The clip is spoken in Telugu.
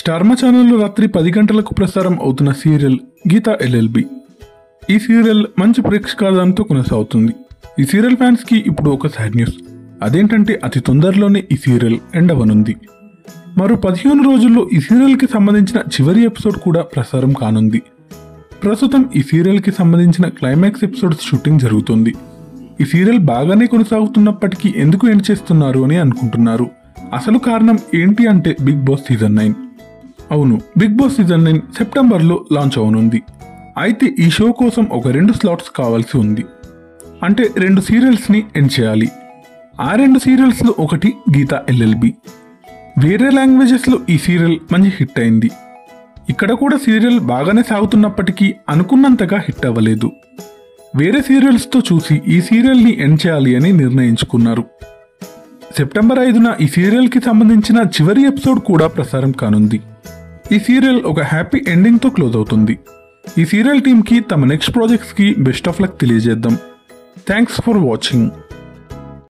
స్టార్ మా ఛానల్లో రాత్రి 10 గంటలకు ప్రసారం అవుతున్న సీరియల్ గీతా ఎల్ఎల్బి. ఈ సీరియల్ మంచి ప్రేక్షకాదరణతో కొనసాగుతుంది. ఈ సీరియల్ ఫ్యాన్స్ కి ఇప్పుడు ఒక సాడ్ న్యూస్. అదేంటంటే అతి తొందరలోనే ఈ సీరియల్ ఎండ్ అవ్వనుంది. మరో 15 రోజుల్లో ఈ సీరియల్ కి సంబంధించిన చివరి ఎపిసోడ్ కూడా ప్రసారం కానుంది. ప్రస్తుతం ఈ సీరియల్ కి సంబంధించిన క్లైమాక్స్ ఎపిసోడ్స్ షూటింగ్ జరుగుతుంది. ఈ సీరియల్ బాగానే కొనసాగుతున్నప్పటికీ ఎందుకు ఎండ్ చేస్తున్నారు అని అనుకుంటున్నారు. అసలు కారణం ఏంటి అంటే బిగ్ బాస్ సీజన్ 9. అవును, బిగ్ బాస్ సీజన్ 9 సెప్టెంబర్లో లాంచ్ అవనుంది. అయితే ఈ షో కోసం ఒక 2 స్లాట్స్ కావాల్సి ఉంది. అంటే 2 సీరియల్స్ని ఎండ్ చేయాలి. ఆ 2 సీరియల్స్లో ఒకటి గీతా ఎల్ఎల్బి. వేరే లాంగ్వేజెస్లో ఈ సీరియల్ మంచి హిట్ అయింది. ఇక్కడ కూడా సీరియల్ బాగానే సాగుతున్నప్పటికీ అనుకున్నంతగా హిట్ అవ్వలేదు. వేరే సీరియల్స్తో చూసి ఈ సీరియల్ని ఎండ్ చేయాలి అని నిర్ణయించుకున్నారు. సెప్టెంబర్ 5న ఈ సీరియల్కి సంబంధించిన చివరి ఎపిసోడ్ కూడా ప్రసారం కానుంది. ఈ సీరియల్ ఒక హ్యాపీ ఎండింగ్తో క్లోజ్ అవుతుంది. ఈ సీరియల్ టీమ్కి తమ నెక్స్ట్ ప్రాజెక్ట్స్కి బెస్ట్ ఆఫ్ లక్ తెలియజేద్దాం. Thanks for watching.